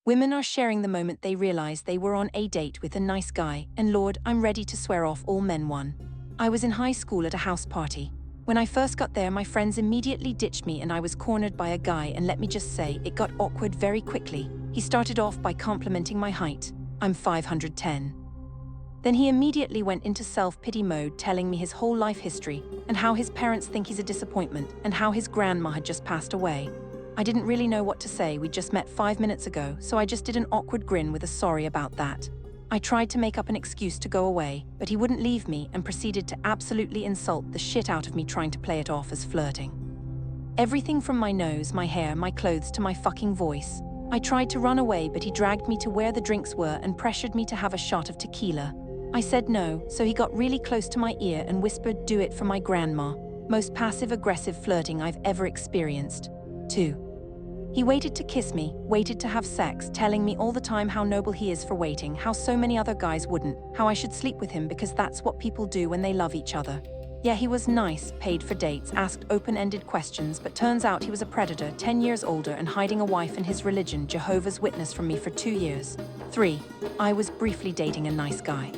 Women are sharing the moment they realize they were on a date with a nice guy, and Lord, I'm ready to swear off all men one. I was in high school at a house party. When I first got there, my friends immediately ditched me and I was cornered by a guy, and let me just say, it got awkward very quickly. He started off by complimenting my height. I'm 510. Then he immediately went into self-pity mode, telling me his whole life history and how his parents think he's a disappointment and how his grandma had just passed away. I didn't really know what to say. We just met 5 minutes ago, so I just did an awkward grin with a sorry about that. I tried to make up an excuse to go away, but he wouldn't leave me and proceeded to absolutely insult the shit out of me, trying to play it off as flirting. Everything from my nose, my hair, my clothes to my fucking voice. I tried to run away, but he dragged me to where the drinks were and pressured me to have a shot of tequila. I said no, so he got really close to my ear and whispered, "Do it for my grandma." Most passive-aggressive flirting I've ever experienced. 2. He waited to kiss me, waited to have sex, telling me all the time how noble he is for waiting, how so many other guys wouldn't, how I should sleep with him because that's what people do when they love each other. Yeah, he was nice, paid for dates, asked open-ended questions, but turns out he was a predator, 10 years older and hiding a wife and his religion, Jehovah's Witness, from me for 2 years. 3. I was briefly dating a nice guy.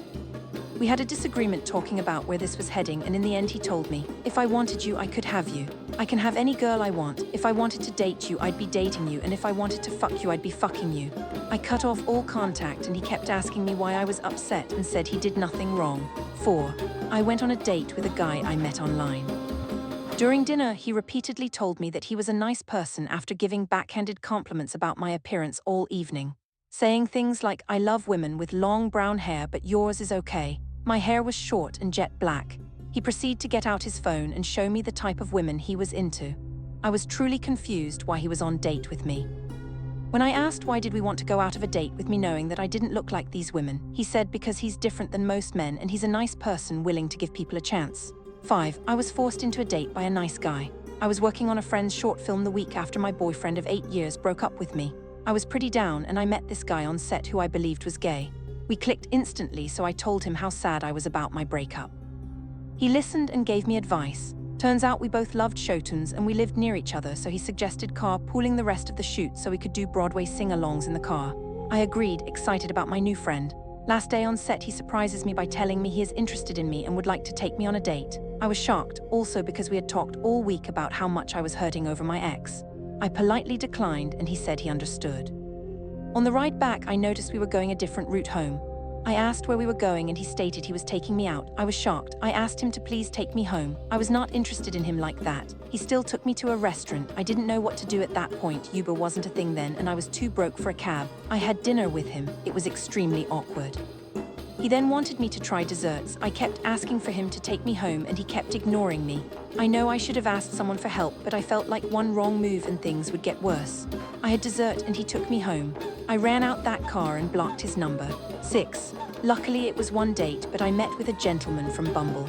We had a disagreement talking about where this was heading, and in the end he told me, "If I wanted you, I could have you. I can have any girl I want. If I wanted to date you, I'd be dating you, and if I wanted to fuck you, I'd be fucking you." I cut off all contact and he kept asking me why I was upset and said he did nothing wrong. 4. I went on a date with a guy I met online. During dinner, he repeatedly told me that he was a nice person after giving backhanded compliments about my appearance all evening. Saying things like, "I love women with long brown hair, but yours is okay." My hair was short and jet black. He proceeded to get out his phone and show me the type of women he was into. I was truly confused why he was on date with me. When I asked why did we want to go out of a date with me knowing that I didn't look like these women, he said because he's different than most men and he's a nice person willing to give people a chance. 5. I was forced into a date by a nice guy. I was working on a friend's short film the week after my boyfriend of 8 years broke up with me. I was pretty down and I met this guy on set who I believed was gay. We clicked instantly, so I told him how sad I was about my breakup. He listened and gave me advice. Turns out we both loved Shotuns and we lived near each other, so he suggested carpooling the rest of the shoot so we could do Broadway sing-alongs in the car. I agreed, excited about my new friend. Last day on set, he surprises me by telling me he is interested in me and would like to take me on a date. I was shocked, also because we had talked all week about how much I was hurting over my ex. I politely declined and he said he understood. On the ride back, I noticed we were going a different route home. I asked where we were going and he stated he was taking me out. I was shocked. I asked him to please take me home. I was not interested in him like that. He still took me to a restaurant. I didn't know what to do at that point. Uber wasn't a thing then and I was too broke for a cab. I had dinner with him. It was extremely awkward. He then wanted me to try desserts. I kept asking for him to take me home and he kept ignoring me. I know I should have asked someone for help, but I felt like one wrong move and things would get worse. I had dessert and he took me home. I ran out that car and blocked his number. 6. Luckily it was one date, but I met with a gentleman from Bumble.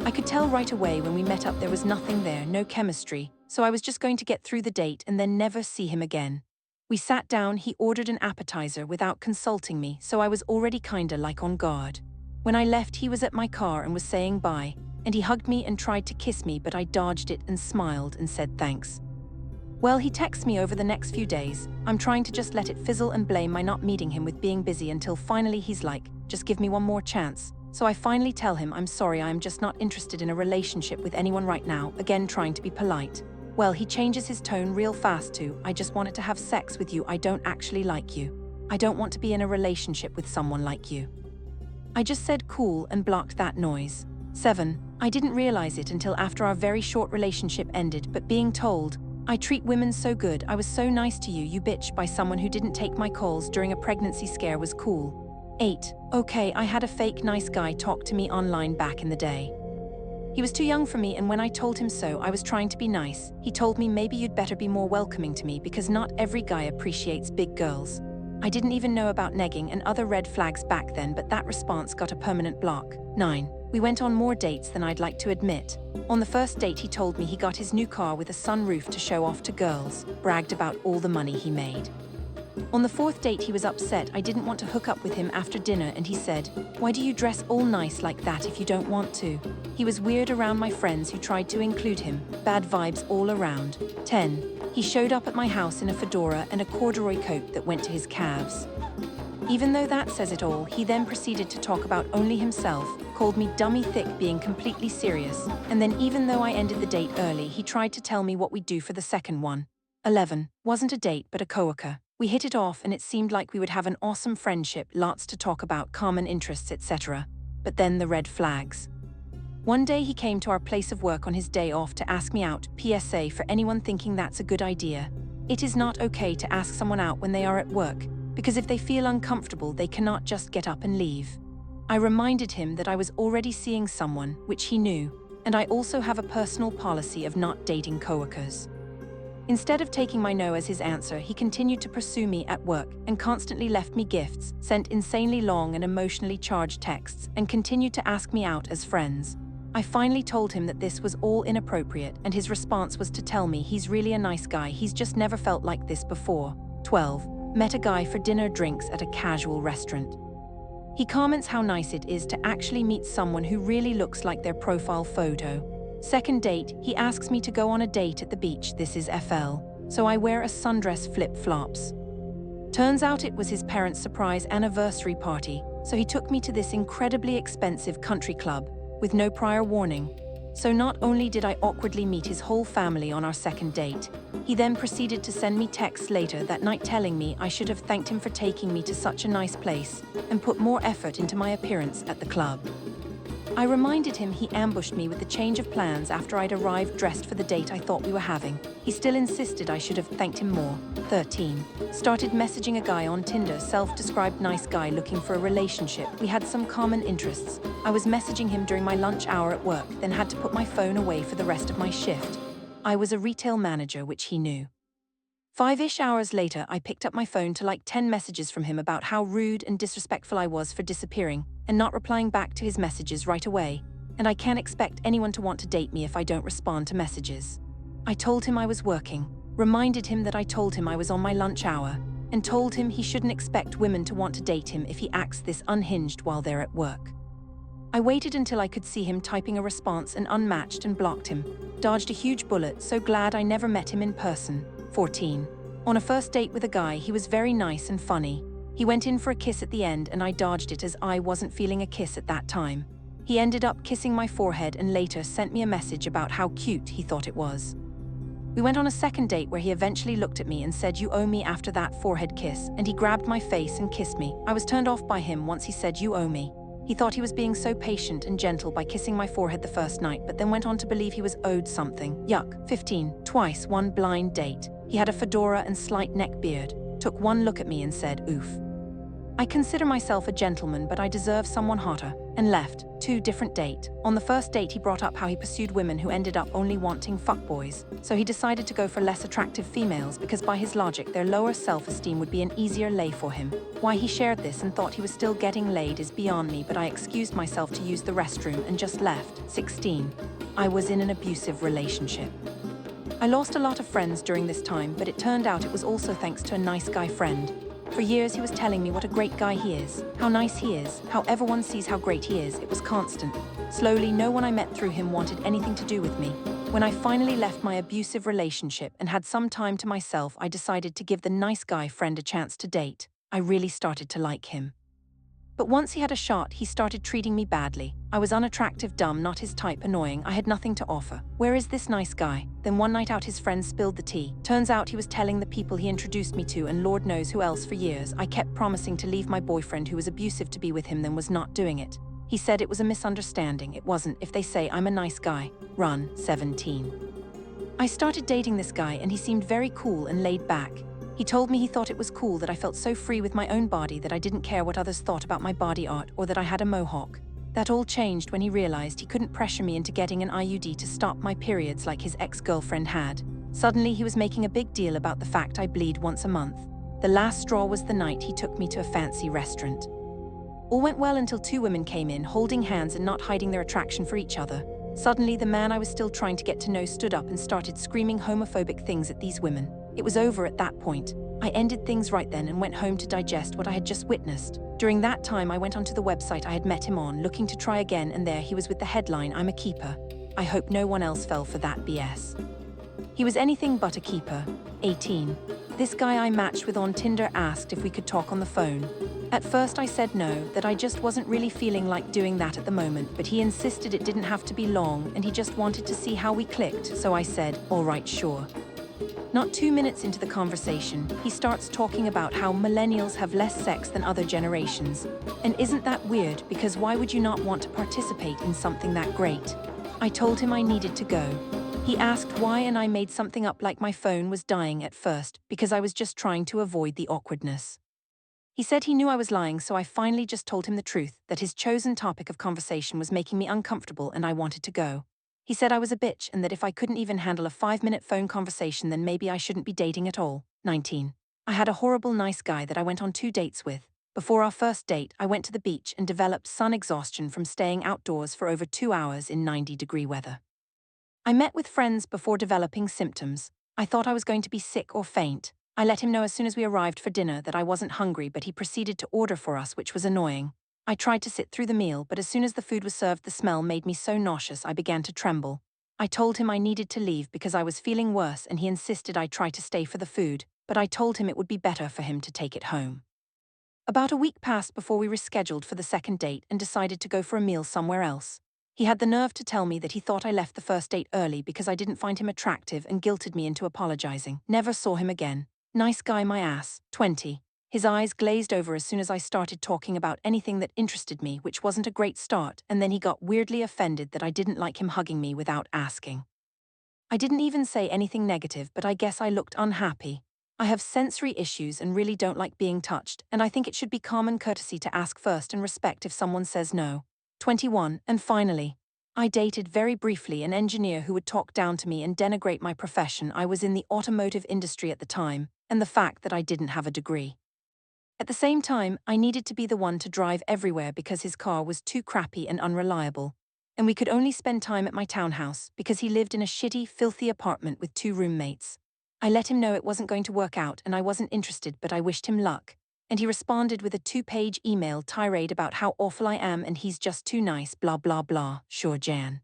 I could tell right away when we met up there was nothing there, no chemistry, so I was just going to get through the date and then never see him again. We sat down, he ordered an appetizer without consulting me, so I was already kinda like on guard. When I left, he was at my car and was saying bye, and he hugged me and tried to kiss me, but I dodged it and smiled and said thanks. Well, he texts me over the next few days. I'm trying to just let it fizzle and blame my not meeting him with being busy until finally he's like, "Just give me one more chance." So I finally tell him I'm sorry, I am just not interested in a relationship with anyone right now, again trying to be polite. Well, he changes his tone real fast to, "I just wanted to have sex with you, I don't actually like you. I don't want to be in a relationship with someone like you." I just said cool and blocked that noise. 7. I didn't realize it until after our very short relationship ended, but being told, "I treat women so good, I was so nice to you, you bitch," by someone who didn't take my calls during a pregnancy scare was cool. 8. Okay, I had a fake nice guy talk to me online back in the day. He was too young for me, and when I told him so, I was trying to be nice. He told me maybe you'd better be more welcoming to me because not every guy appreciates big girls. I didn't even know about negging and other red flags back then, but that response got a permanent block. 9. We went on more dates than I'd like to admit. On the first date, he told me he got his new car with a sunroof to show off to girls, bragged about all the money he made. On the fourth date, he was upset I didn't want to hook up with him after dinner, and he said, "Why do you dress all nice like that if you don't want to?" He was weird around my friends who tried to include him. Bad vibes all around. 10. He showed up at my house in a fedora and a corduroy coat that went to his calves. Even though that says it all, he then proceeded to talk about only himself, called me dummy thick, being completely serious, and then even though I ended the date early, he tried to tell me what we'd do for the second one. 11. Wasn't a date but a coworker. We hit it off and it seemed like we would have an awesome friendship, lots to talk about, common interests, etc. But then the red flags. One day he came to our place of work on his day off to ask me out. PSA for anyone thinking that's a good idea. It is not okay to ask someone out when they are at work, because if they feel uncomfortable, they cannot just get up and leave. I reminded him that I was already seeing someone, which he knew, and I also have a personal policy of not dating coworkers. Instead of taking my no as his answer, he continued to pursue me at work and constantly left me gifts, sent insanely long and emotionally charged texts, and continued to ask me out as friends. I finally told him that this was all inappropriate, and his response was to tell me he's really a nice guy, he's just never felt like this before. 12. Met a guy for dinner drinks at a casual restaurant. He comments how nice it is to actually meet someone who really looks like their profile photo. Second date, he asks me to go on a date at the beach. This is FL, so I wear a sundress, flip-flops. Turns out it was his parents' surprise anniversary party, so he took me to this incredibly expensive country club, with no prior warning. So not only did I awkwardly meet his whole family on our second date, he then proceeded to send me texts later that night telling me I should have thanked him for taking me to such a nice place and put more effort into my appearance at the club. I reminded him he ambushed me with the change of plans after I'd arrived dressed for the date I thought we were having. He still insisted I should have thanked him more. 13. Started messaging a guy on Tinder, self-described nice guy looking for a relationship. We had some common interests. I was messaging him during my lunch hour at work, then had to put my phone away for the rest of my shift. I was a retail manager, which he knew. 5-ish hours later, I picked up my phone to like 10 messages from him about how rude and disrespectful I was for disappearing and not replying back to his messages right away, and I can't expect anyone to want to date me if I don't respond to messages. I told him I was working, reminded him that I told him I was on my lunch hour, and told him he shouldn't expect women to want to date him if he acts this unhinged while they're at work. I waited until I could see him typing a response and unmatched and blocked him. Dodged a huge bullet, so glad I never met him in person. 14. On a first date with a guy, he was very nice and funny. He went in for a kiss at the end and I dodged it as I wasn't feeling a kiss at that time. He ended up kissing my forehead and later sent me a message about how cute he thought it was. We went on a second date where he eventually looked at me and said, "You owe me," after that forehead kiss, and he grabbed my face and kissed me. I was turned off by him once he said, "You owe me." He thought he was being so patient and gentle by kissing my forehead the first night, but then went on to believe he was owed something. Yuck. 15. Twice, one blind date. He had a fedora and slight neck beard, took one look at me and said, "Oof." I consider myself a gentleman, but I deserve someone hotter, and left. 2. Different date. On the first date, he brought up how he pursued women who ended up only wanting fuckboys, so he decided to go for less attractive females because by his logic, their lower self-esteem would be an easier lay for him. Why he shared this and thought he was still getting laid is beyond me, but I excused myself to use the restroom and just left. 16. I was in an abusive relationship. I lost a lot of friends during this time, but it turned out it was also thanks to a nice guy friend. For years he was telling me what a great guy he is, how nice he is, how everyone sees how great he is. It was constant. Slowly, no one I met through him wanted anything to do with me. When I finally left my abusive relationship and had some time to myself, I decided to give the nice guy friend a chance to date. I really started to like him. But once he had a shot, he started treating me badly. I was unattractive, dumb, not his type, annoying. I had nothing to offer. Where is this nice guy? Then one night out, his friends spilled the tea. Turns out he was telling the people he introduced me to and Lord knows who else for years. I kept promising to leave my boyfriend who was abusive to be with him, then was not doing it. He said it was a misunderstanding. It wasn't. If they say I'm a nice guy, run. 17. I started dating this guy and he seemed very cool and laid back. He told me he thought it was cool that I felt so free with my own body that I didn't care what others thought about my body art or that I had a mohawk. That all changed when he realized he couldn't pressure me into getting an IUD to stop my periods like his ex-girlfriend had. Suddenly he was making a big deal about the fact I bleed once a month. The last straw was the night he took me to a fancy restaurant. All went well until 2 women came in, holding hands and not hiding their attraction for each other. Suddenly the man I was still trying to get to know stood up and started screaming homophobic things at these women. It was over at that point. I ended things right then and went home to digest what I had just witnessed. During that time, I went onto the website I had met him on, looking to try again, and there he was with the headline, "I'm a keeper. I hope no one else fell for that BS." He was anything but a keeper. 18. This guy I matched with on Tinder asked if we could talk on the phone. At first I said no, that I just wasn't really feeling like doing that at the moment, but he insisted it didn't have to be long and he just wanted to see how we clicked, so I said, "All right, sure." Not 2 minutes into the conversation, he starts talking about how millennials have less sex than other generations. And isn't that weird, because why would you not want to participate in something that great? I told him I needed to go. He asked why, and I made something up like my phone was dying at first, because I was just trying to avoid the awkwardness. He said he knew I was lying, so I finally just told him the truth, that his chosen topic of conversation was making me uncomfortable and I wanted to go. He said I was a bitch and that if I couldn't even handle a 5-minute phone conversation, then maybe I shouldn't be dating at all. 19. I had a horrible nice guy that I went on 2 dates with. Before our first date, I went to the beach and developed sun exhaustion from staying outdoors for over 2 hours in 90-degree weather. I met with friends before developing symptoms. I thought I was going to be sick or faint. I let him know as soon as we arrived for dinner that I wasn't hungry, but he proceeded to order for us, which was annoying. I tried to sit through the meal, but as soon as the food was served, the smell made me so nauseous I began to tremble. I told him I needed to leave because I was feeling worse, and he insisted I try to stay for the food, but I told him it would be better for him to take it home. About a week passed before we rescheduled for the second date and decided to go for a meal somewhere else. He had the nerve to tell me that he thought I left the first date early because I didn't find him attractive and guilted me into apologizing. Never saw him again. Nice guy, my ass. 20. His eyes glazed over as soon as I started talking about anything that interested me, which wasn't a great start, and then he got weirdly offended that I didn't like him hugging me without asking. I didn't even say anything negative, but I guess I looked unhappy. I have sensory issues and really don't like being touched, and I think it should be common courtesy to ask first and respect if someone says no. 21. And finally, I dated very briefly an engineer who would talk down to me and denigrate my profession. I was in the automotive industry at the time, and the fact that I didn't have a degree. At the same time, I needed to be the one to drive everywhere because his car was too crappy and unreliable. And we could only spend time at my townhouse because he lived in a shitty, filthy apartment with 2 roommates. I let him know it wasn't going to work out and I wasn't interested, but I wished him luck. And he responded with a 2-page email tirade about how awful I am and he's just too nice, blah blah blah. Sure, Jan.